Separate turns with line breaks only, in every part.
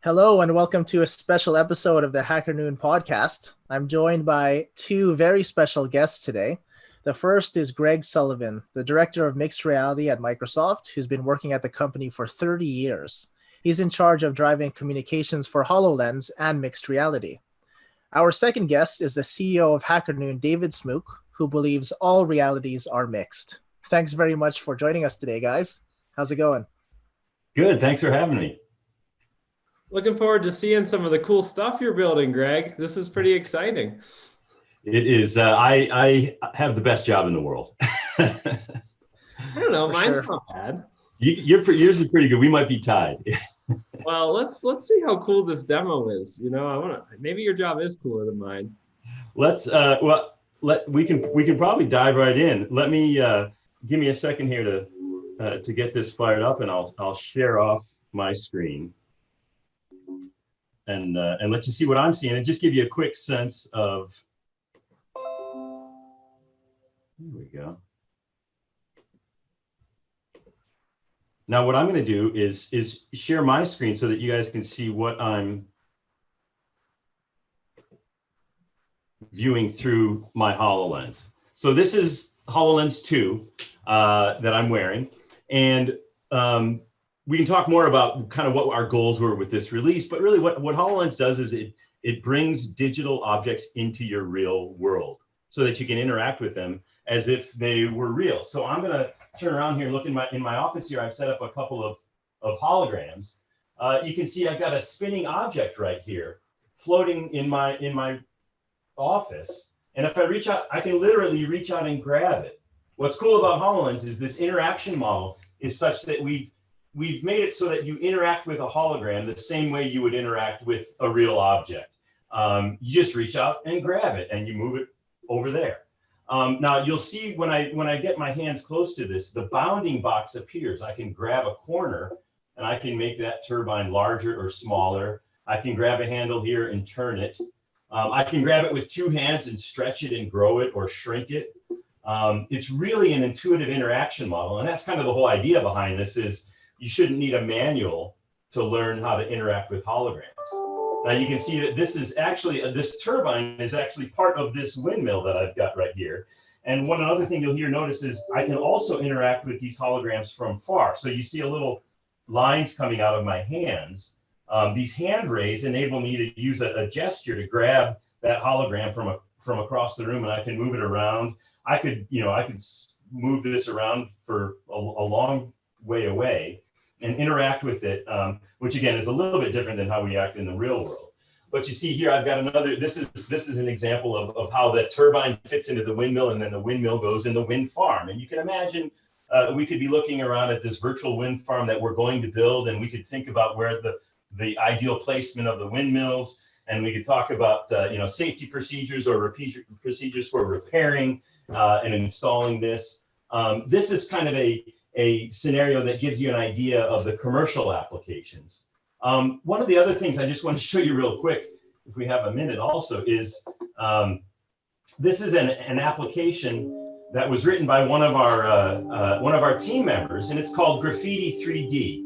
Hello and welcome to a special episode of the HackerNoon podcast. I'm joined by two very special guests today. The first is Greg Sullivan, the director of mixed reality at Microsoft, who's been working at the company for 30 years. He's in charge of driving communications for HoloLens and mixed reality. Our second guest is the CEO of HackerNoon, David Smooke, who believes all realities are mixed. Thanks very much for joining us today, guys. How's it going?
Good. Thanks for having me.
Looking forward to seeing some of the cool stuff you're building, Greg. This is pretty exciting.
It is. I have the best job in the world.
I don't know. Mine's not bad.
Yours is pretty good. We might be tied.
Well, let's see how cool this demo is. You know, maybe your job is cooler than mine.
We can probably dive right in. Let me give me a second here to get this fired up, and I'll share off my screen. And let you see what I'm seeing, and just give you a quick sense of. Here we go. Now, what I'm going to do is share my screen so that you guys can see what I'm viewing through my HoloLens. So this is HoloLens 2 that I'm wearing, and we can talk more about kind of what our goals were with this release, but really what HoloLens does is it brings digital objects into your real world so that you can interact with them as if they were real. So I'm gonna turn around here and look in my office here. I've set up a couple of holograms. You can see I've got a spinning object right here floating in my office. And if I reach out, I can literally reach out and grab it. What's cool about HoloLens is this interaction model is such that we've made it so that you interact with a hologram the same way you would interact with a real object. You just reach out and grab it and you move it over there. Now you'll see when I get my hands close to this, the bounding box appears. I can grab a corner and I can make that turbine larger or smaller. I can grab a handle here and turn it. I can grab it with two hands and stretch it and grow it or shrink it. It's really an intuitive interaction model. And that's kind of the whole idea behind this is you shouldn't need a manual to learn how to interact with holograms. Now you can see that this is actually, this turbine is actually part of this windmill that I've got right here. And one other thing you'll notice is I can also interact with these holograms from far. So you see a little lines coming out of my hands. These hand rays enable me to use a gesture to grab that hologram from across the room, and I can move it around. I could move this around for a long way away and interact with it, which again is a little bit different than how we act in the real world. But you see here, I've got another, this is an example of how the turbine fits into the windmill, and then the windmill goes in the wind farm. And you can imagine we could be looking around at this virtual wind farm that we're going to build, and we could think about where the ideal placement of the windmills, and we could talk about safety procedures or procedures for repairing and installing this. This is kind of a scenario that gives you an idea of the commercial applications. One of the other things I just want to show you real quick, if we have a minute also, is this is an application that was written by one of our team members, and it's called Graffiti 3D.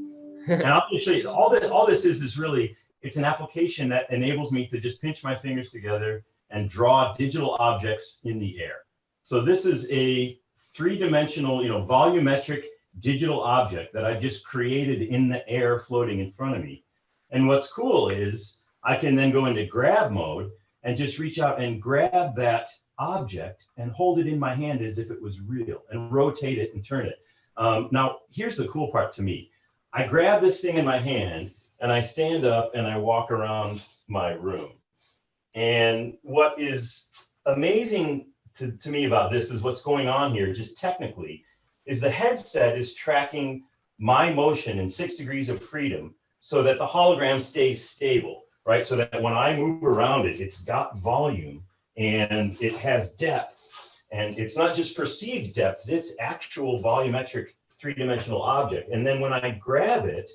And I'll just show you, all this is really, it's an application that enables me to just pinch my fingers together and draw digital objects in the air. So this is a three-dimensional, volumetric digital object that I've just created in the air floating in front of me. And what's cool is I can then go into grab mode and just reach out and grab that object and hold it in my hand as if it was real and rotate it and turn it. Now, here's the cool part to me. I grab this thing in my hand and I stand up and I walk around my room. And what is amazing to me about this is what's going on here, just technically, is the headset is tracking my motion in 6 degrees of freedom so that the hologram stays stable, right? So that when I move around it, it's got volume and it has depth. And it's not just perceived depth, it's actual volumetric three-dimensional object. And then when I grab it,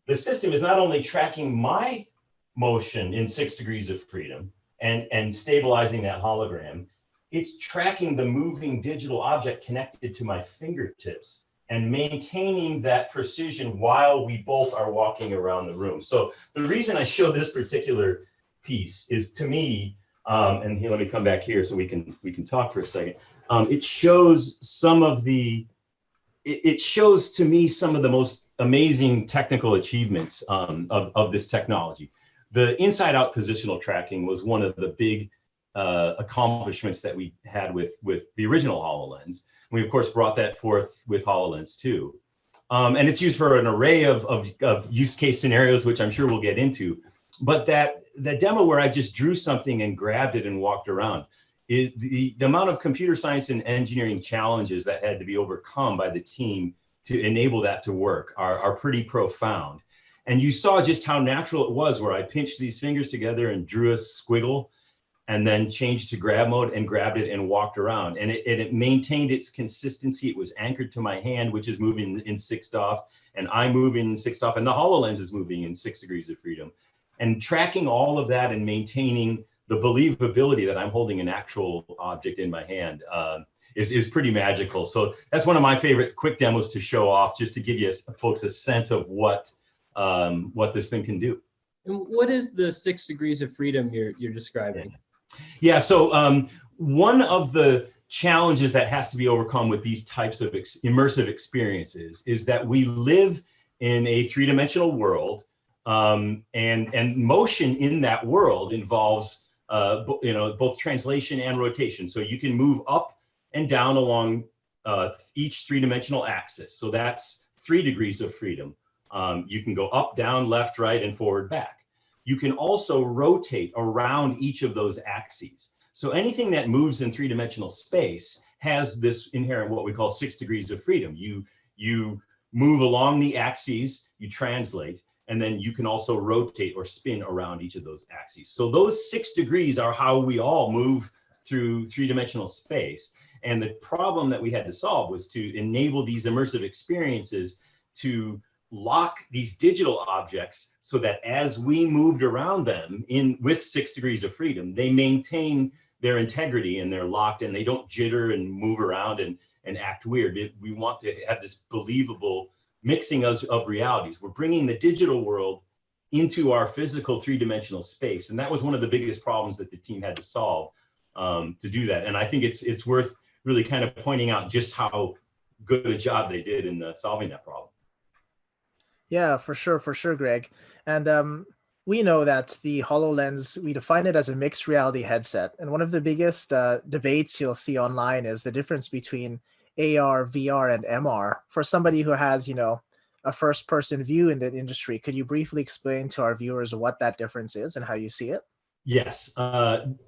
the system is not only tracking my motion in 6 degrees of freedom and stabilizing that hologram, it's tracking the moving digital object connected to my fingertips and maintaining that precision while we both are walking around the room. So the reason I show this particular piece is, to me, and here, let me come back here so we can talk for a second. It shows it shows to me some of the most amazing technical achievements of this technology. The inside-out positional tracking was one of the big accomplishments that we had with the original HoloLens. We, of course, brought that forth with HoloLens 2. And it's used for an array of use case scenarios, which I'm sure we'll get into. But that demo where I just drew something and grabbed it and walked around, is the amount of computer science and engineering challenges that had to be overcome by the team to enable that to work are pretty profound. And you saw just how natural it was, where I pinched these fingers together and drew a squiggle and then changed to grab mode and grabbed it and walked around. And it maintained its consistency. It was anchored to my hand, which is moving in 6DoF, and I'm moving in 6DoF, and the HoloLens is moving in 6 degrees of freedom. And tracking all of that and maintaining the believability that I'm holding an actual object in my hand is pretty magical. So that's one of my favorite quick demos to show off, just to give you folks a sense of what this thing can do.
And what is the 6 degrees of freedom you're describing?
Yeah, so one of the challenges that has to be overcome with these types of immersive experiences is that we live in a three-dimensional world, and motion in that world involves both translation and rotation. So you can move up and down along each three-dimensional axis. So that's 3 degrees of freedom. You can go up, down, left, right, and forward, back. You can also rotate around each of those axes. So anything that moves in three-dimensional space has this inherent, what we call 6 degrees of freedom. You move along the axes, you translate, and then you can also rotate or spin around each of those axes. So those 6 degrees are how we all move through three-dimensional space. And the problem that we had to solve was to enable these immersive experiences to lock these digital objects so that as we moved around them with 6 degrees of freedom, they maintain their integrity and they're locked and they don't jitter and move around and act weird. We want to have this believable mixing of realities. We're bringing the digital world into our physical three-dimensional space. And that was one of the biggest problems that the team had to solve to do that. And I think it's worth really kind of pointing out just how good a job they did in solving that problem.
Yeah, for sure, Greg. And we know that the HoloLens, we define it as a mixed reality headset. And one of the biggest debates you'll see online is the difference between AR, VR, and MR. For somebody who has, a first-person view in the industry, could you briefly explain to our viewers what that difference is and how you see it?
Yes,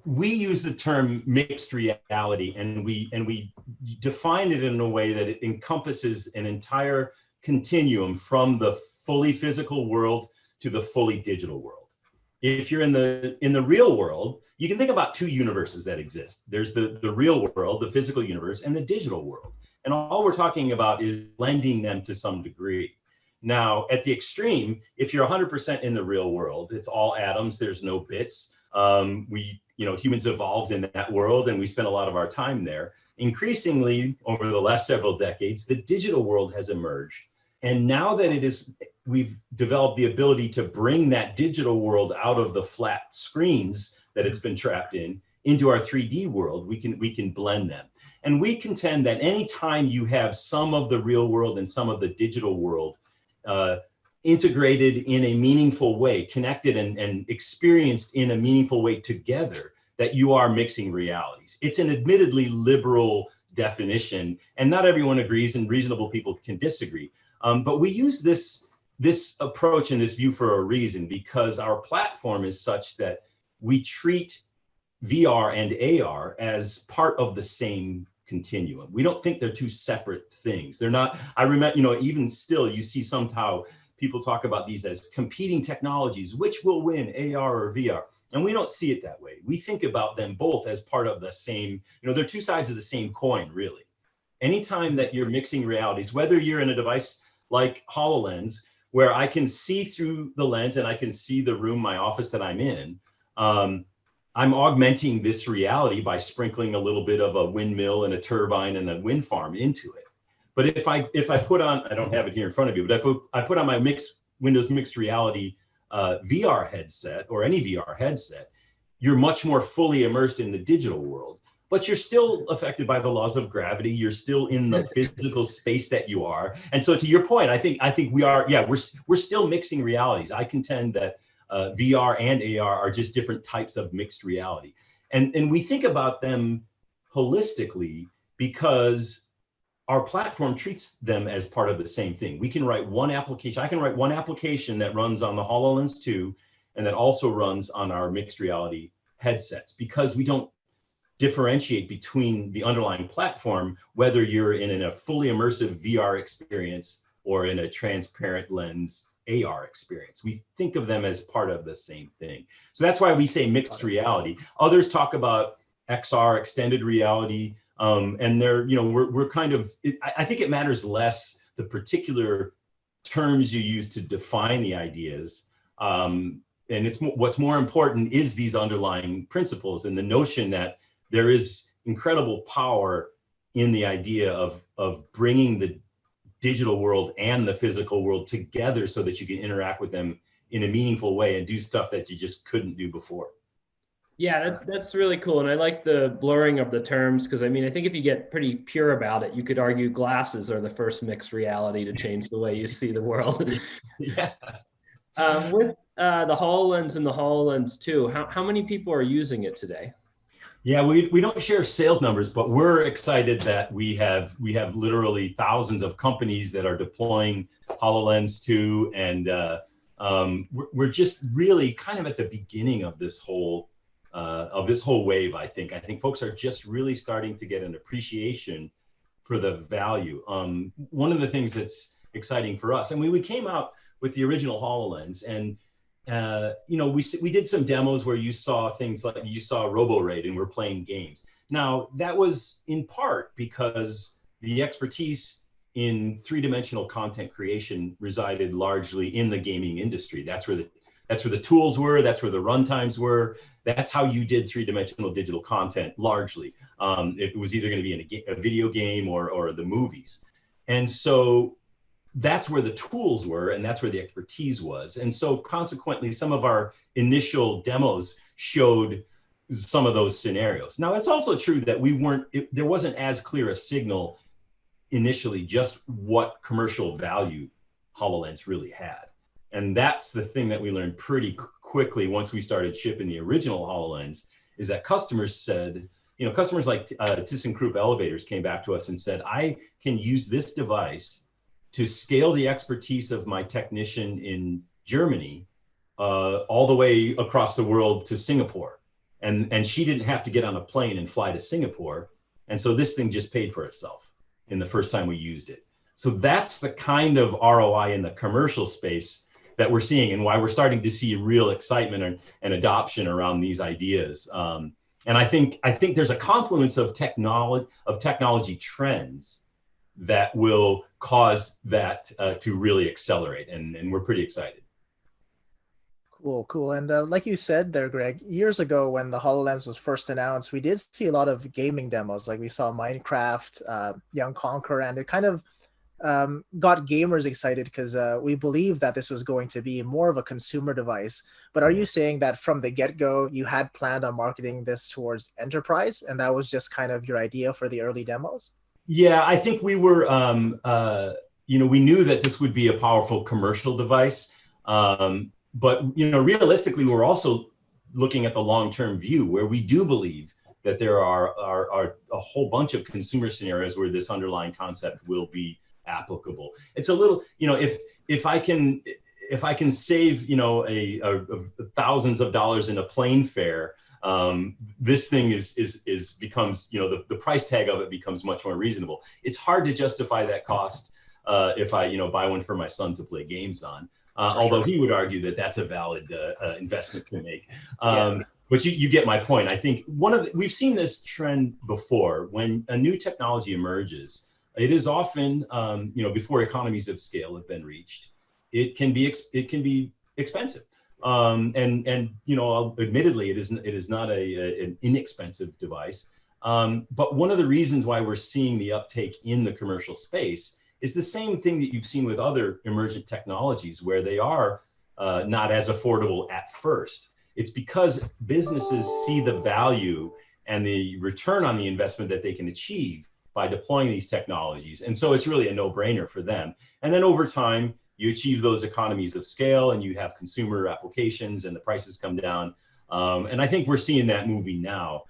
we use the term mixed reality, and we define it in a way that it encompasses an entire continuum from the fully physical world to the fully digital world. If you're in the real world, you can think about 2 universes that exist. There's the real world, the physical universe, and the digital world. And all we're talking about is blending them to some degree. Now, at the extreme, if you're 100% in the real world, it's all atoms, there's no bits. Humans evolved in that world and we spent a lot of our time there. Increasingly, over the last several decades, the digital world has emerged. And now that we've developed the ability to bring that digital world out of the flat screens that it's been trapped in into our 3D world, we can blend them. And we contend that anytime you have some of the real world and some of the digital world integrated in a meaningful way, connected and experienced in a meaningful way together, that you are mixing realities. It's an admittedly liberal definition, and not everyone agrees, and reasonable people can disagree. But we use this approach and this view for a reason, because our platform is such that we treat VR and AR as part of the same continuum. We don't think they're 2 separate things. They're not. I remember, even still, you see somehow people talk about these as competing technologies. Which will win, AR or VR? And we don't see it that way. We think about them both as part of the same, they're 2 sides of the same coin, really. Anytime that you're mixing realities, whether you're in a device like HoloLens, where I can see through the lens and I can see the room, my office that I'm in, I'm augmenting this reality by sprinkling a little bit of a windmill and a turbine and a wind farm into it. But if I put on, I don't have it here in front of you, but if I put on my Windows mixed reality VR headset or any VR headset, you're much more fully immersed in the digital world, but you're still affected by the laws of gravity. You're still in the physical space that you are. And so to your point, I think we are, yeah, we're still mixing realities. I contend that VR and AR are just different types of mixed reality. And we think about them holistically because our platform treats them as part of the same thing. We can write one application. I can write one application that runs on the HoloLens 2 and that also runs on our mixed reality headsets, because we don't differentiate between the underlying platform, whether you're in a fully immersive VR experience or in a transparent lens AR experience. We think of them as part of the same thing. So that's why we say mixed reality. Others talk about XR, extended reality, and they're, we're kind of, I think it matters less the particular terms you use to define the ideas. And what's more important is these underlying principles and the notion that there is incredible power in the idea of bringing the digital world and the physical world together so that you can interact with them in a meaningful way and do stuff that you just couldn't do before.
Yeah, that's really cool. And I like the blurring of the terms, because I mean, I think if you get pretty pure about it, you could argue glasses are the first mixed reality to change the way you see the world.
Yeah.
With the HoloLens and the HoloLens 2, how many people are using it today?
Yeah, we don't share sales numbers, but we're excited that we have literally thousands of companies that are deploying HoloLens 2, and we're just really kind of at the beginning of this whole wave. I think folks are just really starting to get an appreciation for the value. One of the things that's exciting for us, and we came out with the original HoloLens, and we did some demos where you saw things like RoboRaid, and we're playing games. Now that was in part because the expertise in three-dimensional content creation resided largely in the gaming industry. That's where the tools were. That's where the runtimes were. That's how you did three-dimensional digital content largely. It was either going to be in a video game or the movies. And so that's where the tools were, and that's where the expertise was. And so consequently, some of our initial demos showed some of those scenarios. Now, it's also true that there wasn't as clear a signal initially just what commercial value HoloLens really had. And that's the thing that we learned pretty quickly once we started shipping the original HoloLens, is that customers said, customers like ThyssenKrupp Elevators came back to us and said, I can use this device to scale the expertise of my technician in Germany all the way across the world to Singapore. And she didn't have to get on a plane and fly to Singapore. And so this thing just paid for itself in the first time we used it. So that's the kind of ROI in the commercial space that we're seeing, and why we're starting to see real excitement and adoption around these ideas. And I think there's a confluence of technology trends that will cause that to really accelerate, and we're pretty excited.
Cool. And like you said there, Greg, years ago when the HoloLens was first announced, we did see a lot of gaming demos. Like we saw Minecraft, Young Conqueror, and it kind of got gamers excited because we believed that this was going to be more of a consumer device. But are you saying that from the get-go, you had planned on marketing this towards enterprise, and that was just kind of your idea for the early demos?
Yeah, I think we were, we knew that this would be a powerful commercial device. But, realistically, we're also looking at the long-term view, where we do believe that there are a whole bunch of consumer scenarios where this underlying concept will be applicable. It's a little, if I can save, thousands of dollars in a plane fare, this thing becomes, the price tag of it becomes much more reasonable. It's hard to justify that cost if I, buy one for my son to play games on. Although he would argue that that's a valid investment to make. But you get my point. I think we've seen this trend before. When a new technology emerges, it is often, before economies of scale have been reached, it can be expensive. And admittedly, it is not an inexpensive device. But one of the reasons why we're seeing the uptake in the commercial space is the same thing that you've seen with other emergent technologies, where they are not as affordable at first. It's because businesses see the value and the return on the investment that they can achieve by deploying these technologies. And so it's really a no-brainer for them. And then over time, you achieve those economies of scale and you have consumer applications and the prices come down. And I think we're seeing that movie now.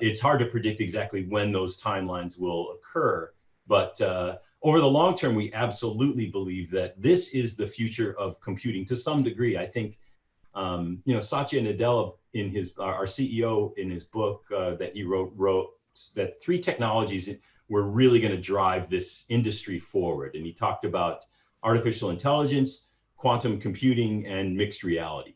It's hard to predict exactly when those timelines will occur, but over the long term, we absolutely believe that this is the future of computing to some degree. I think, Satya Nadella, our CEO, in his book that he wrote that 3 technologies were really going to drive this industry forward. And he talked about artificial intelligence, quantum computing, and mixed reality.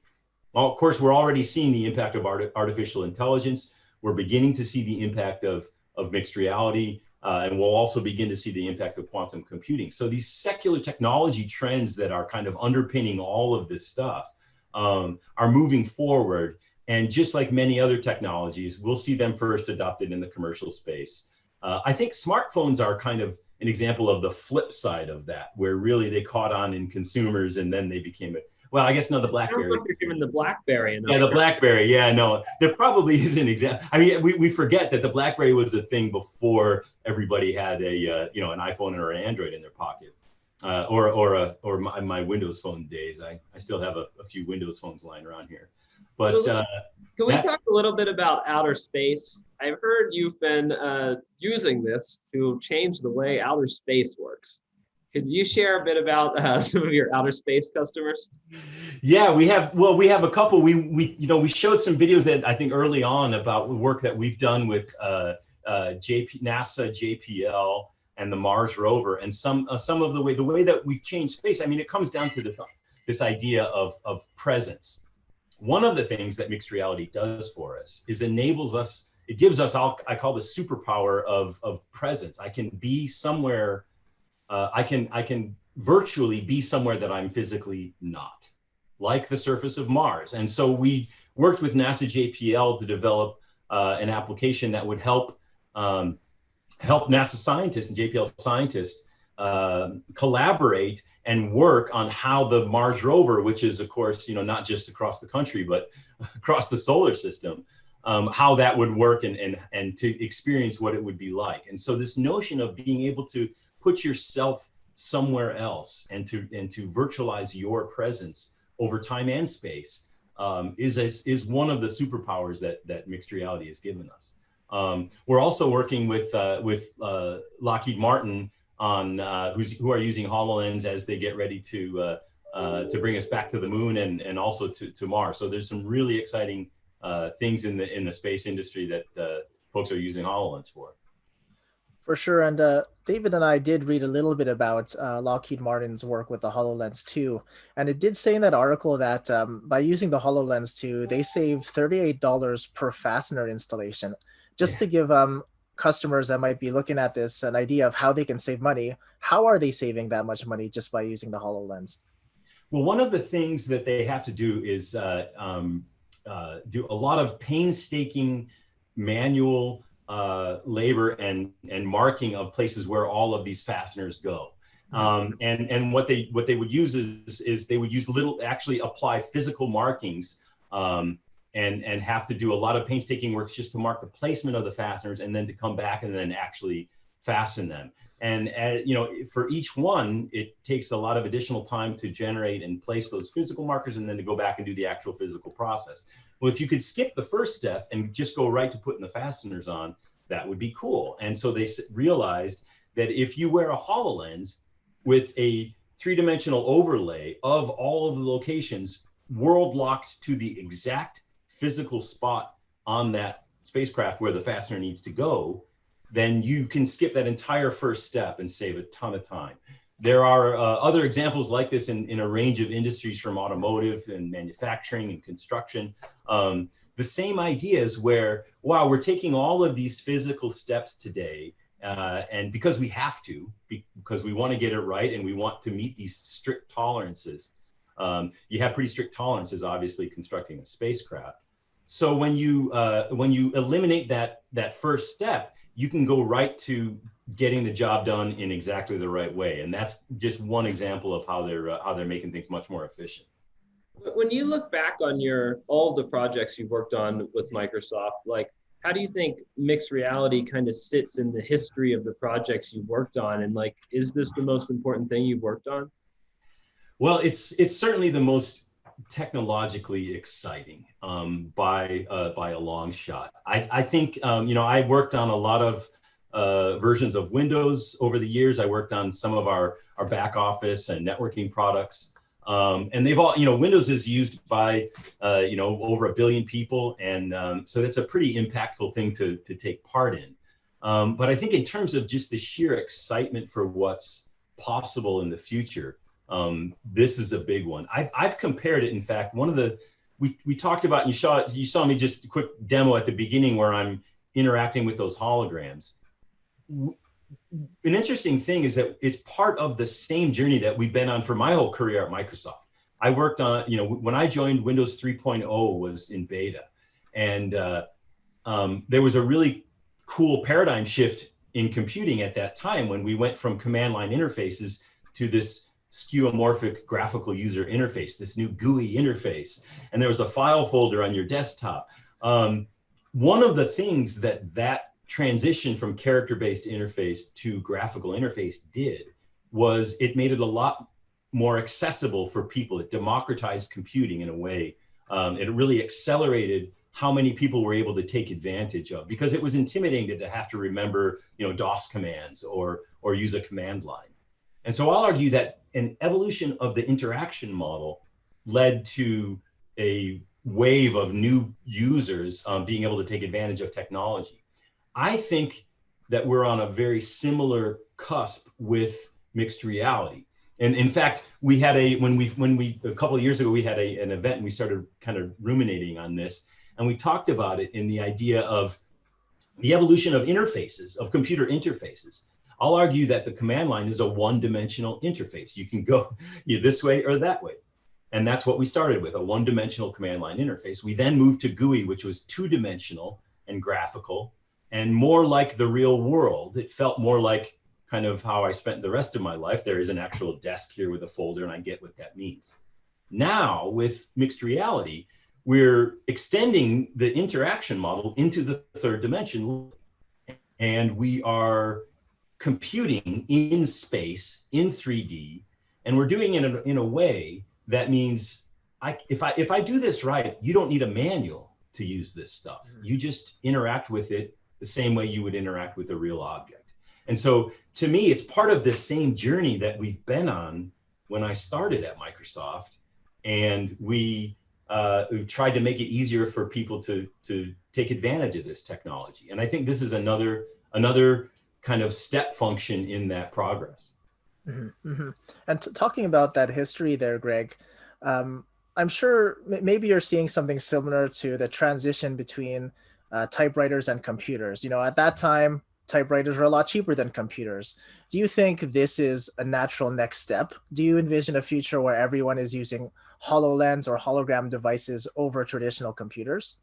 Well, of course, we're already seeing the impact of artificial intelligence. We're beginning to see the impact of mixed reality, and we'll also begin to see the impact of quantum computing. So these secular technology trends that are kind of underpinning all of this stuff are moving forward. And just like many other technologies, we'll see them first adopted in the commercial space. I think smartphones are kind of an example of the flip side of that, where really they caught on in consumers and then they became the BlackBerry.
Even the BlackBerry.
Yeah, the BlackBerry. Yeah, no, there probably is an example. I mean, we forget that the BlackBerry was a thing before everybody had an iPhone or an Android in their pocket, or my Windows Phone days. I still have a few Windows phones lying around here. But
can we talk a little bit about outer space? I've heard you've been using this to change the way outer space works. Could you share a bit about some of your outer space customers?
Yeah, we have a couple. We showed some videos that I think early on about work that we've done with NASA, JPL, and the Mars rover, and some of the way that we've changed space. I mean, it comes down to this idea of presence. One of the things that mixed reality does for us is it gives us, I call the superpower of presence. I can be somewhere, I can virtually be somewhere that I'm physically not, like the surface of Mars. And so we worked with NASA JPL to develop an application that would help NASA scientists and JPL scientists collaborate and work on how the Mars rover, which is, of course, not just across the country, but across the solar system, how that would work and to experience what it would be like. And so this notion of being able to put yourself somewhere else and to virtualize your presence over time and space is one of the superpowers that mixed reality has given us. We're also working with Lockheed Martin on who are using HoloLens as they get ready to bring us back to the moon and also to Mars. So there's some really exciting things in the space industry that folks are using HoloLens for.
For sure. And David and I did read a little bit about Lockheed Martin's work with the HoloLens 2. And it did say in that article that by using the HoloLens 2, they saved $38 per fastener installation. Just to give customers that might be looking at this an idea of how they can save money, how are they saving that much money just by using the HoloLens?
Well, one of the things that they have to do is do a lot of painstaking manual labor and marking of places where all of these fasteners go. And what they would use is they would use actually apply physical markings and have to do a lot of painstaking work just to mark the placement of the fasteners and then to come back and then actually fasten them. And for each one, it takes a lot of additional time to generate and place those physical markers and then to go back and do the actual physical process. Well, if you could skip the first step and just go right to putting the fasteners on, that would be cool. And so they realized that if you wear a HoloLens with a 3-dimensional overlay of all of the locations world locked to the exact physical spot on that spacecraft where the fastener needs to go, then you can skip that entire first step and save a ton of time. There are other examples like this in a range of industries, from automotive and manufacturing and construction. The same ideas where, wow, we're taking all of these physical steps today, and because we have to, because we want to get it right and we want to meet these strict tolerances, You have pretty strict tolerances, obviously, constructing a spacecraft. So when you eliminate that first step, you can go right to getting the job done in exactly the right way. And that's just one example of how they're making things much more efficient.
When you look back on all the projects you've worked on with Microsoft, like, how do you think mixed reality kind of sits in the history of the projects you've worked on? And like, is this the most important thing you've worked on?
Well, it's certainly the most technologically exciting by a long shot. I think I worked on a lot of versions of Windows over the years. I worked on some of our back office and networking products. And they've all, Windows is used by, over 1 billion people. And so that's a pretty impactful thing to take part in. But I think in terms of just the sheer excitement for what's possible in the future, this is a big one. I've compared it. In fact, we talked about, and you saw me just a quick demo at the beginning where I'm interacting with those holograms. An interesting thing is that it's part of the same journey that we've been on for my whole career at Microsoft. I worked on, when I joined, Windows 3.0 was in beta. And there was a really cool paradigm shift in computing at that time when we went from command line interfaces to this skeuomorphic graphical user interface, this new GUI interface. And there was a file folder on your desktop. One of the things that transition from character-based interface to graphical interface did was it made it a lot more accessible for people. It democratized computing in a way. It really accelerated how many people were able to take advantage of, because it was intimidating to have to remember, DOS commands or use a command line. And so I'll argue that an evolution of the interaction model led to a wave of new users being able to take advantage of technology. I think that we're on a very similar cusp with mixed reality. And in fact, we had a couple of years ago, we had an event and we started kind of ruminating on this. And we talked about it in the idea of the evolution of interfaces, of computer interfaces. I'll argue that the command line is a one-dimensional interface. You can go this way or that way. And that's what we started with, a one-dimensional command line interface. We then moved to GUI, which was two-dimensional and graphical and more like the real world. It felt more like kind of how I spent the rest of my life. There is an actual desk here with a folder, and I get what that means. Now, with mixed reality, we're extending the interaction model into the third dimension, and we are computing in space, in 3D, and we're doing it in a way that means if I do this right, you don't need a manual to use this stuff. You just interact with it the same way you would interact with a real object. And so to me, it's part of this same journey that we've been on when I started at Microsoft. And we've tried to make it easier for people to take advantage of this technology. And I think this is another kind of step function in that progress.
Mm-hmm, mm-hmm. And talking about that history there, Greg, I'm sure maybe you're seeing something similar to the transition between typewriters and computers. At that time, typewriters were a lot cheaper than computers. Do you think this is a natural next step? Do you envision a future where everyone is using HoloLens or hologram devices over traditional computers?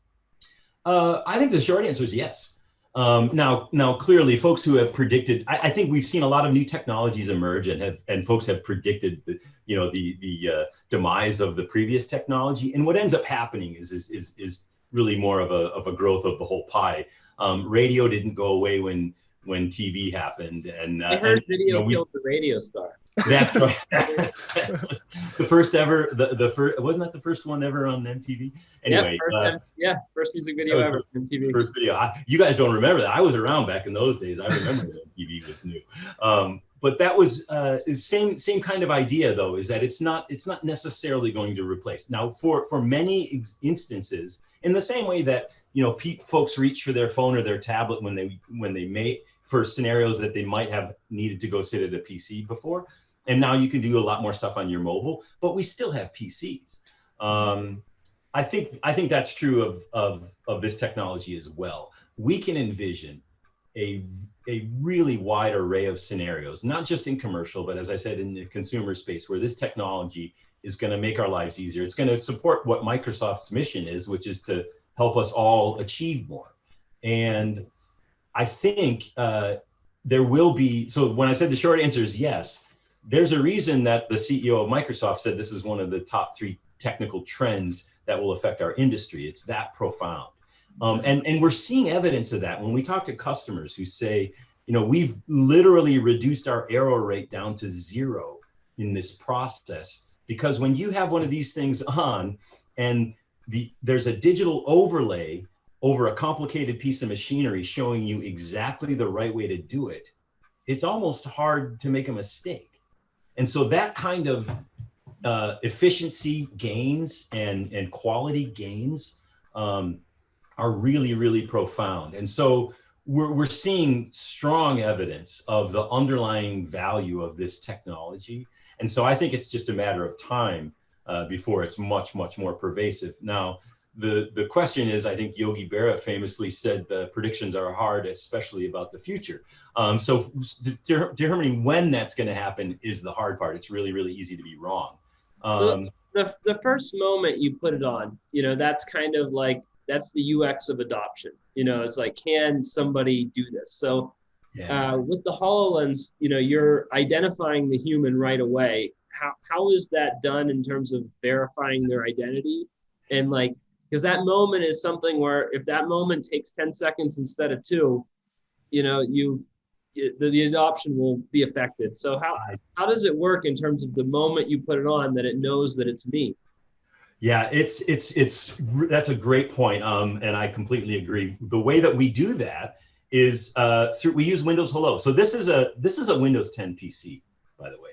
I think the short answer is yes. Now, clearly, folks who have predicted, I think we've seen a lot of new technologies emerge, and folks have predicted the demise of the previous technology. And what ends up happening is really more of a growth of the whole pie. Radio didn't go away when TV happened, and
I heard video killed the radio star.
That's right. The first ever, the first, wasn't that the first one ever on MTV? Anyway,
first music video ever on MTV.
First video. You guys don't remember that? I was around back in those days. I remember when MTV was new. But that was same kind of idea, though, is that it's not necessarily going to replace. Now, for many instances, in the same way that folks reach for their phone or their tablet when they may, for scenarios that they might have needed to go sit at a PC before, and now you can do a lot more stuff on your mobile. But we still have PCs. I think that's true of this technology as well. We can envision a really wide array of scenarios, not just in commercial, but as I said, in the consumer space, where this technology is going to make our lives easier. It's going to support what Microsoft's mission is, which is to help us all achieve more. And I think there will be, so when I said the short answer is yes, there's a reason that the CEO of Microsoft said this is one of the top 3 technical trends that will affect our industry. It's that profound. And we're seeing evidence of that when we talk to customers who say, we've literally reduced our error rate down to 0 in this process. Because when you have one of these things on and there's a digital overlay over a complicated piece of machinery showing you exactly the right way to do it, it's almost hard to make a mistake. And so that kind of efficiency gains and quality gains are really, really profound. And so we're seeing strong evidence of the underlying value of this technology. And so I think it's just a matter of time before it's much, much more pervasive. Now, the question is, I think Yogi Berra famously said the predictions are hard, especially about the future. So determining when that's going to happen is the hard part. It's really, really easy to be wrong.
So the first moment you put it on, that's kind of like, that's the UX of adoption. It's like, can somebody do this? So with the HoloLens, you're identifying the human right away. How is that done in terms of verifying their identity? And like, because that moment is something where if that moment takes 10 seconds instead of 2, the adoption will be affected. So how does it work in terms of the moment you put it on that it knows that it's me?
Yeah, that's a great point, and I completely agree. The way that we do that is we use Windows Hello. So this is a Windows 10 PC, by the way.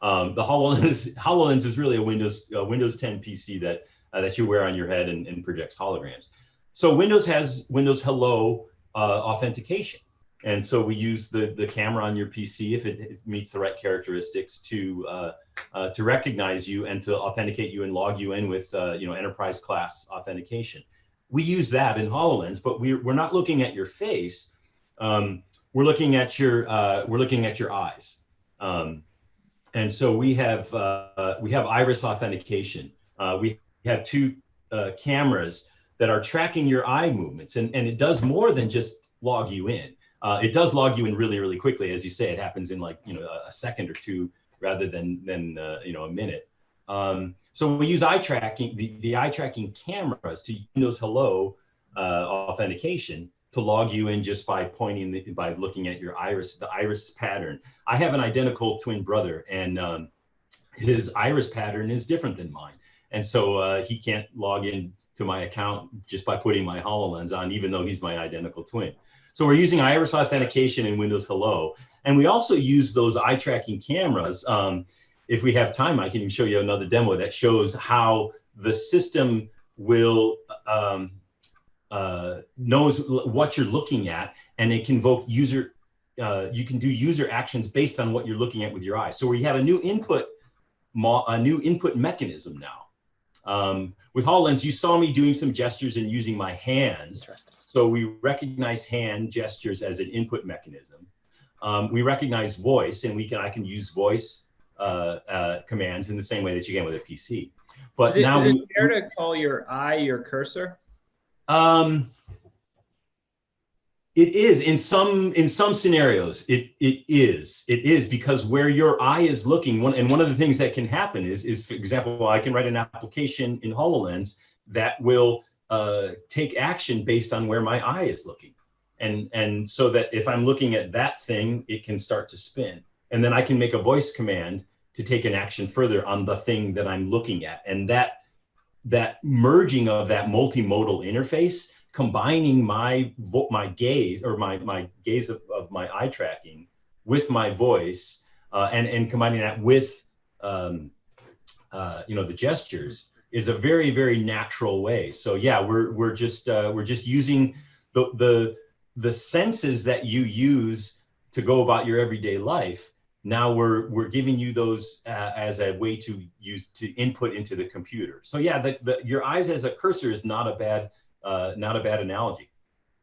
The HoloLens is really a Windows 10 PC that you wear on your head and projects holograms. So Windows has Windows Hello authentication. And so we use the camera on your PC, if it meets the right characteristics, to recognize you and to authenticate you and log you in with enterprise class authentication. We use that in HoloLens, but we're not looking at your face. We're looking at your eyes. And so we have iris authentication. We have 2 cameras that are tracking your eye movements, and it does more than just log you in. It does log you in really, really quickly. As you say, it happens in like, a second or 2 rather than a minute. So we use eye tracking, the eye tracking cameras to Windows Hello authentication to log you in just by by looking at your iris, the iris pattern. I have an identical twin brother, and his iris pattern is different than mine. And so he can't log in to my account just by putting my HoloLens on, even though he's my identical twin. So we're using iris authentication in Windows Hello. And we also use those eye tracking cameras. If we have time, I can show you another demo that shows how the system will knows what you're looking at, and it can invoke you can do user actions based on what you're looking at with your eyes. So we have a new input mechanism now. With HoloLens, you saw me doing some gestures and using my hands. So we recognize hand gestures as an input mechanism. We recognize voice, and I can use voice commands in the same way that you can with a PC. But
is it fair to call your eye your cursor?
It is in some scenarios. It is because where your eye is looking, one of the things that can happen is, for example, I can write an application in HoloLens that will take action based on where my eye is looking, and so that if I'm looking at that thing, it can start to spin, and then I can make a voice command to take an action further on the thing that I'm looking at, and that merging of that multimodal interface, combining my gaze or my gaze of my eye tracking with my voice, and combining that with the gestures, is a very, very natural way. So yeah, we're just using the senses that you use to go about your everyday life. Now we're giving you those as a way to use to input into the computer. So yeah, your eyes as a cursor is not a bad analogy.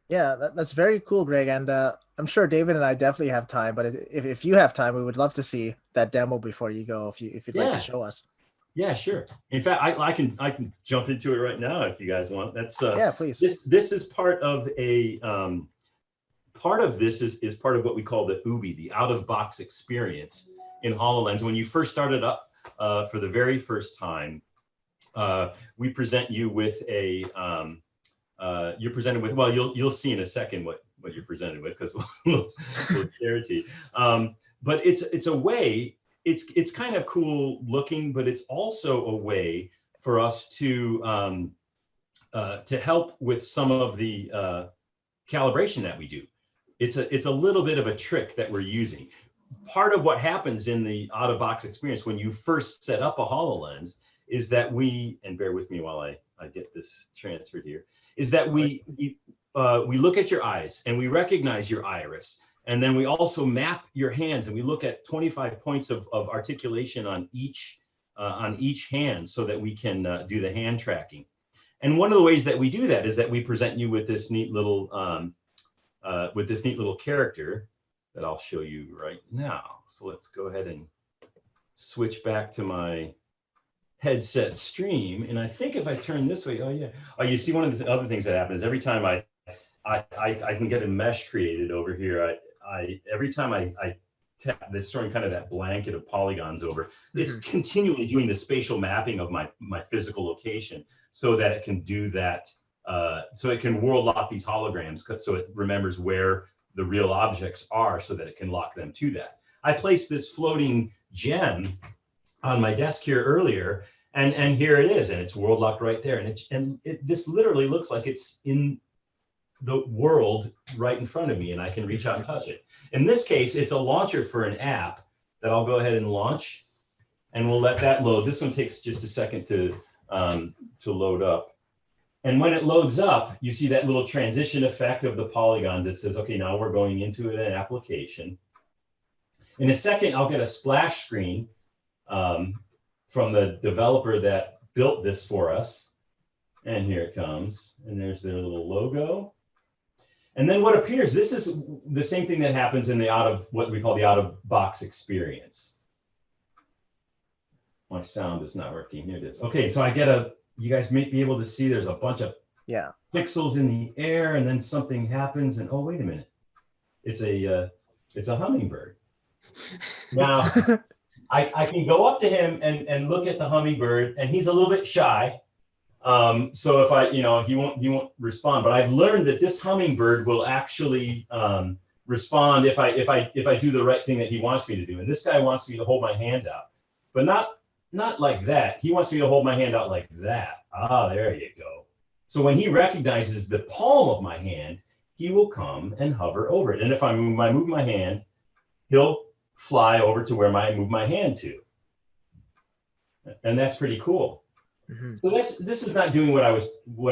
Yeah, that's very cool, Greg. And I'm sure David and I definitely have time. But if you have time, we would love to see that demo before you go. If you'd like to
Yeah,
show us.
yeah, sure. In fact, I can jump into it right now if you guys want. That's
Yeah, please.
this is part of a part of this is part of what we call the UBI, the out of box experience in HoloLens. When you first started up for the very first time, we present you with a you're presented with, well, you'll see in a second what you're presented with, because we'll share it to you. But it's a way, it's kind of cool looking, but it's also a way for us to help with some of the calibration that we do. It's a little bit of a trick that we're using. Part of what happens in the out of box experience when you first set up a HoloLens is that we, and bear with me while I get this transferred here, is that we look at your eyes and we recognize your iris. And then we also map your hands and we look at 25 points of articulation on each hand so that we can do the hand tracking. And one of the ways that we do that is that we present you with this neat little character that I'll show you right now. So let's go ahead and switch back to my headset stream. And I think if I turn this way, oh yeah. Oh, you see, one of the other things that happens every time I can get a mesh created over here. Every time I tap this, throwing kind of that blanket of polygons over, it's continually doing the spatial mapping of my physical location so that it can do that. So it can world lock these holograms, so it remembers where the real objects are so that it can lock them to that. I placed this floating gem on my desk here earlier, and here it is, and it's world locked right there. And this literally looks like it's in the world right in front of me, and I can reach out and touch it. In this case, it's a launcher for an app that I'll go ahead and launch, and we'll let that load. This one takes just a second to load up. And when it loads up, you see that little transition effect of the polygons. It says, okay, now we're going into an application. In a second, I'll get a splash screen from the developer that built this for us. And here it comes. And there's their little logo. And then what appears, this is the same thing that happens in what we call the out of box experience. My sound is not working. Here it is. Okay, so you guys may be able to see there's a bunch of pixels in the air, and then something happens, and oh, wait a minute. It's a hummingbird. Now, I can go up to him and look at the hummingbird, and he's a little bit shy. So if he won't respond, but I've learned that this hummingbird will actually respond if I do the right thing that he wants me to do. And this guy wants me to hold my hand out, but not like that. He wants me to hold my hand out like that. Ah, there you go. So when he recognizes the palm of my hand, he will come and hover over it. And if I move my hand, he'll fly over to where I move my hand to. And that's pretty cool. So this is not doing what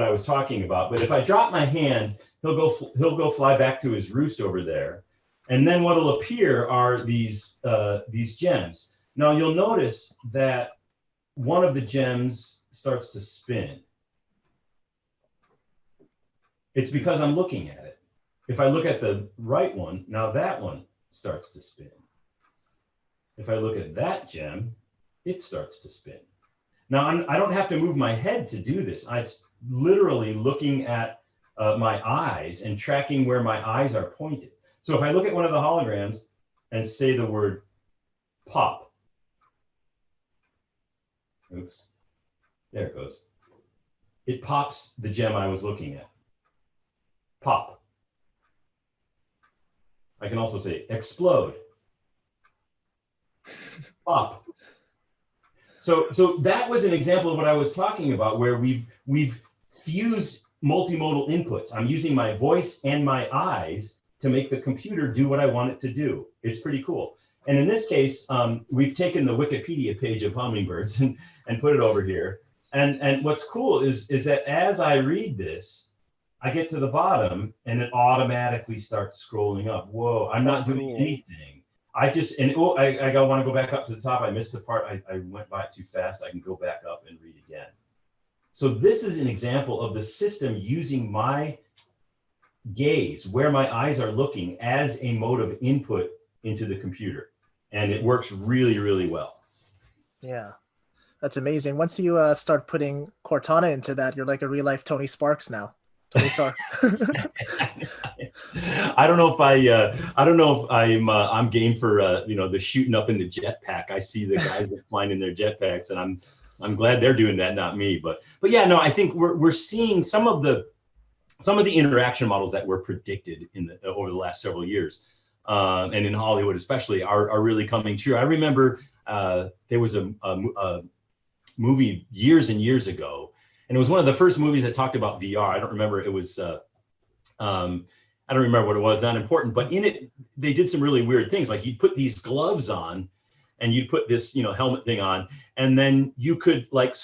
I was talking about. But if I drop my hand, he'll go fly back to his roost over there. And then what'll appear are these gems. Now you'll notice that one of the gems starts to spin. It's because I'm looking at it. If I look at the right one, now that one starts to spin. If I look at that gem, it starts to spin. Now I don't have to move my head to do this. It's literally looking at my eyes and tracking where my eyes are pointed. So if I look at one of the holograms and say the word pop, oops, there it goes. It pops the gem I was looking at. Pop. I can also say explode. Pop. So that was an example of what I was talking about, where we've fused multimodal inputs. I'm using my voice and my eyes to make the computer do what I want it to do. It's pretty cool. And in this case, we've taken the Wikipedia page of hummingbirds and put it over here. And what's cool is that as I read this, I get to the bottom and it automatically starts scrolling up. Whoa, I'm not doing anything. I want to go back up to the top. I missed the part. I went by it too fast. I can go back up and read again. So this is an example of the system using my gaze, where my eyes are looking, as a mode of input into the computer. And it works really, really well.
Yeah, that's amazing. Once you start putting Cortana into that, you're like a real life Tony Sparks now. Tony Stark.
I don't know if I'm game for the shooting up in the jetpack. I see the guys that flying in their jetpacks, and I'm glad they're doing that, not me. But yeah, no, I think we're seeing some of the interaction models that were predicted over the last several years, and in Hollywood especially, are really coming true. I remember there was a movie years and years ago, and it was one of the first movies that talked about VR. I don't remember. It was I don't remember what it was. Not important. But in it, they did some really weird things. Like you'd put these gloves on, and you'd put this helmet thing on, and then you could, like,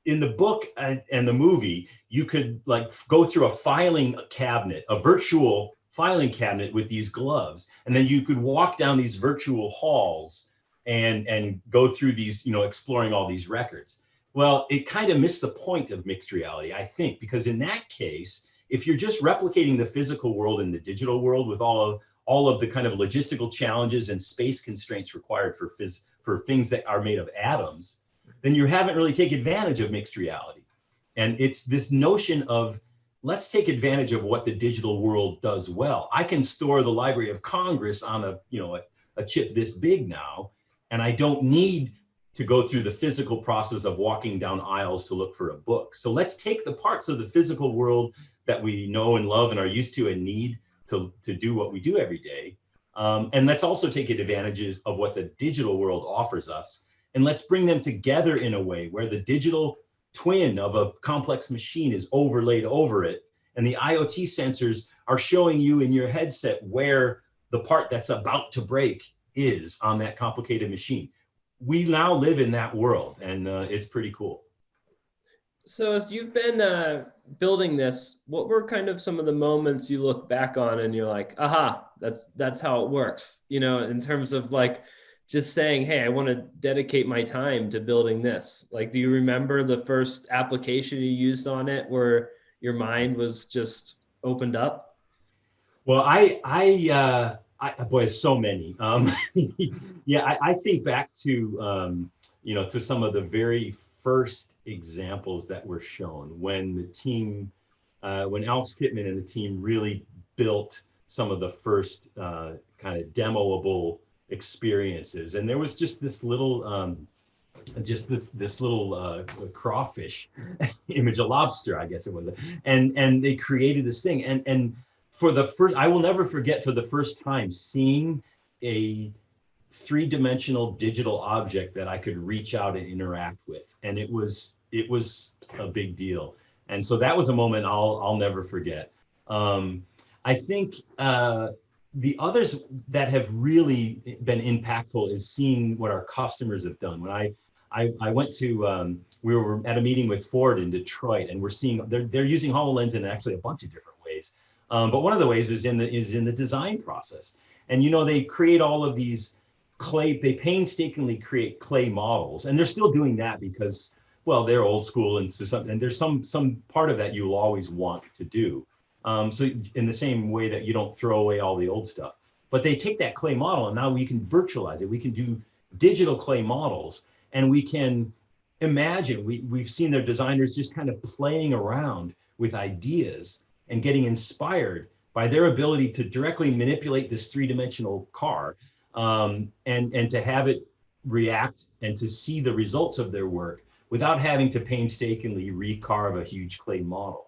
in the book and the movie, you could like go through a filing cabinet, a virtual filing cabinet with these gloves, and then you could walk down these virtual halls and go through these, exploring all these records. Well, it kind of missed the point of mixed reality, I think, because in that case, if you're just replicating the physical world in the digital world with all of the kind of logistical challenges and space constraints required for things that are made of atoms, then you haven't really taken advantage of mixed reality. And it's this notion of, let's take advantage of what the digital world does well. I can store the Library of Congress on a chip this big now, and I don't need to go through the physical process of walking down aisles to look for a book. So let's take the parts of the physical world that we know and love and are used to and need to do what we do every day. And let's also take advantages of what the digital world offers us. And let's bring them together in a way where the digital twin of a complex machine is overlaid over it. And the IoT sensors are showing you in your headset where the part that's about to break is on that complicated machine. We now live in that world, and it's pretty cool.
So as you've been building this, what were kind of some of the moments you look back on and you're like, aha, that's how it works, in terms of like just saying, hey, I want to dedicate my time to building this. Like, do you remember the first application you used on it where your mind was just opened up?
Well, boy, so many. Yeah, I think back to, to some of the very first examples that were shown when the team, when Alex Kipman and the team really built some of the first kind of demoable experiences. And there was just this little, crawfish image, a lobster, I guess it was. And they created this thing. And for the first, I will never forget, for the first time seeing a three-dimensional digital object that I could reach out and interact with. And it was a big deal. And so that was a moment I'll never forget. I think the others that have really been impactful is seeing what our customers have done. When I went to, we were at a meeting with Ford in Detroit, and we're seeing they're using HoloLens in actually a bunch of different ways. But one of the ways is in the design process. And they create all of these clay, they painstakingly create clay models, and they're still doing that because, well, they're old school, and there's some part of that you'll always want to do. So in the same way that you don't throw away all the old stuff, but they take that clay model and now we can virtualize it. We can do digital clay models, and we can imagine, we've seen their designers just kind of playing around with ideas and getting inspired by their ability to directly manipulate this three-dimensional car, and to have it react and to see the results of their work without having to painstakingly recarve a huge clay model.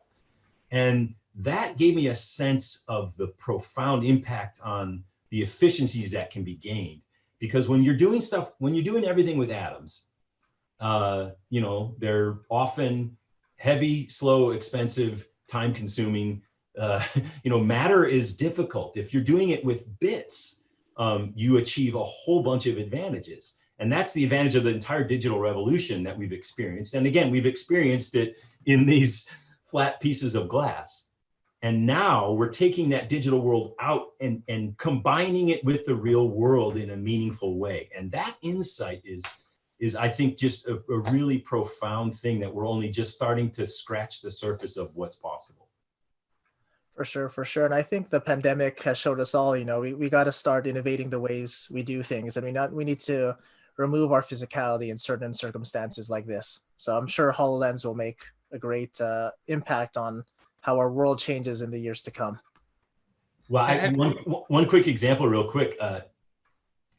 And that gave me a sense of the profound impact on the efficiencies that can be gained. Because when you're doing everything with atoms, they're often heavy, slow, expensive, time-consuming. Matter is difficult. If you're doing it with bits, you achieve a whole bunch of advantages. And that's the advantage of the entire digital revolution that we've experienced. And again, we've experienced it in these flat pieces of glass. And now we're taking that digital world out and combining it with the real world in a meaningful way. And that insight is I think, just a really profound thing that we're only just starting to scratch the surface of what's possible.
For sure, for sure. And I think the pandemic has showed us all, we got to start innovating the ways we do things. And we need to remove our physicality in certain circumstances like this. So I'm sure HoloLens will make a great impact on how our world changes in the years to come.
Well, one quick example real quick.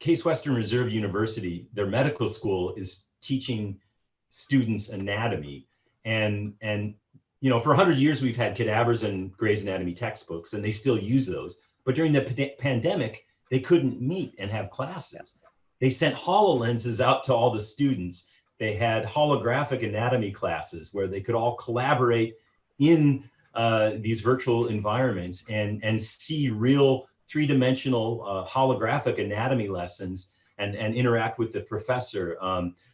Case Western Reserve University, their medical school is teaching students anatomy. And for 100 years, we've had cadavers and Gray's Anatomy textbooks, and they still use those. But during the pandemic, they couldn't meet and have classes. They sent HoloLenses out to all the students. They had holographic anatomy classes where they could all collaborate in these virtual environments and see real three-dimensional holographic anatomy lessons and interact with the professor.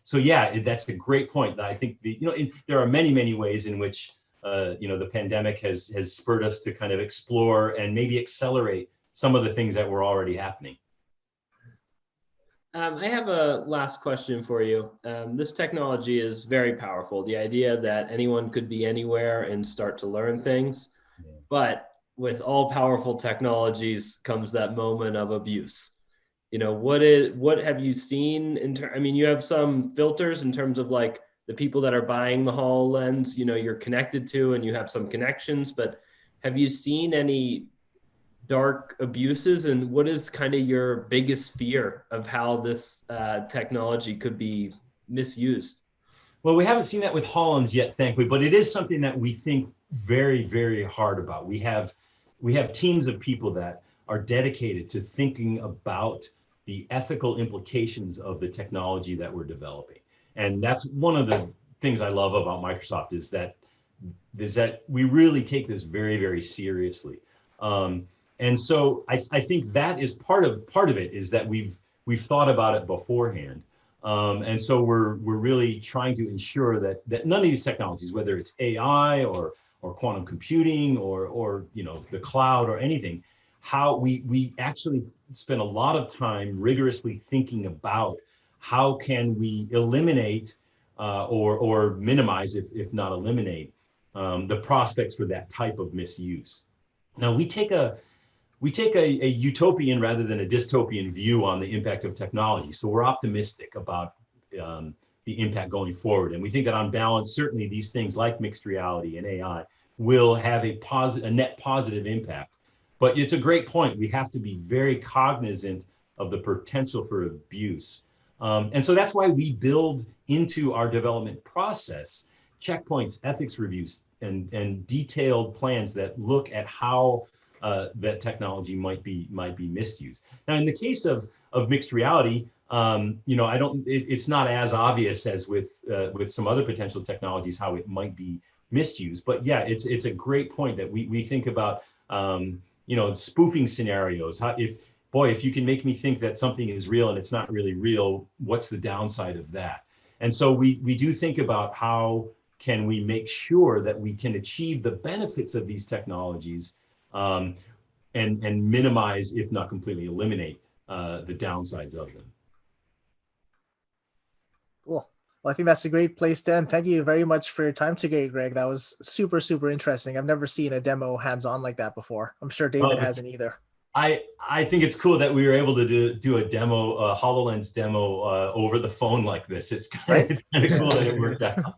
So yeah, that's a great point. I think there are many, many ways in which the pandemic has spurred us to kind of explore and maybe accelerate some of the things that were already happening.
I have a last question for you. This technology is very powerful. The idea that anyone could be anywhere and start to learn things, but with all powerful technologies comes that moment of abuse. What have you seen you have some filters in terms of like the people that are buying the HoloLens, you're connected to and you have some connections, but have you seen any dark abuses, and what is kind of your biggest fear of how this technology could be misused?
Well, we haven't seen that with HoloLens yet, thankfully, but it is something that we think very, very hard about. We have teams of people that are dedicated to thinking about the ethical implications of the technology that we're developing. And that's one of the things I love about Microsoft is that we really take this very, very seriously. And so I think that is part of it is that we've thought about it beforehand. And so we're really trying to ensure that none of these technologies, whether it's AI or quantum computing or the cloud or anything, how we actually spend a lot of time rigorously thinking about how can we eliminate or minimize, if not eliminate, the prospects for that type of misuse. Now we take a utopian rather than a dystopian view on the impact of technology. So we're optimistic about the impact going forward. And we think that on balance, certainly these things like mixed reality and AI will have a net positive impact. But it's a great point. We have to be very cognizant of the potential for abuse. And so that's why we build into our development process checkpoints, ethics reviews, and detailed plans that look at how that technology might be misused. Now, in the case of mixed reality, it's not as obvious as with some other potential technologies how it might be misused. But yeah, it's a great point that we think about spoofing scenarios. If you can make me think that something is real and it's not really real, what's the downside of that? And so we do think about how can we make sure that we can achieve the benefits of these technologies and minimize, if not completely eliminate, the downsides of them.
Cool. Well, I think that's a great place to end. Thank you very much for your time today, Greg. That was super, super interesting. I've never seen a demo hands-on like that before. I'm sure David hasn't either.
I think it's cool that we were able to do a demo, a HoloLens demo over the phone like this. It's kind of cool that it worked out.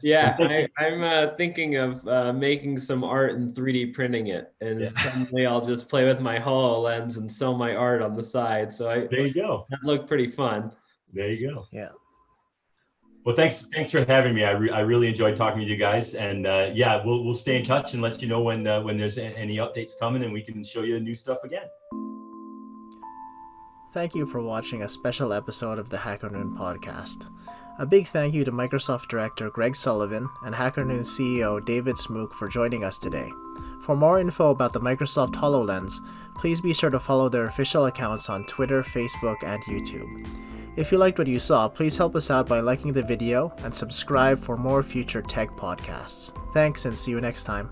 Yeah, I'm thinking of making some art and 3D printing it, and suddenly I'll just play with my HoloLens and sell my art on the side. So
there you go.
That looked pretty fun.
There you go.
Yeah.
Well, thanks for having me. I really enjoyed talking with you guys, and we'll stay in touch and let you know when there's any updates coming, and we can show you new stuff again.
Thank you for watching a special episode of the HackerNoon podcast. A big thank you to Microsoft Director Greg Sullivan and HackerNoon CEO David Smooke for joining us today. For more info about the Microsoft HoloLens, please be sure to follow their official accounts on Twitter, Facebook, and YouTube. If you liked what you saw, please help us out by liking the video and subscribe for more future tech podcasts. Thanks and see you next time.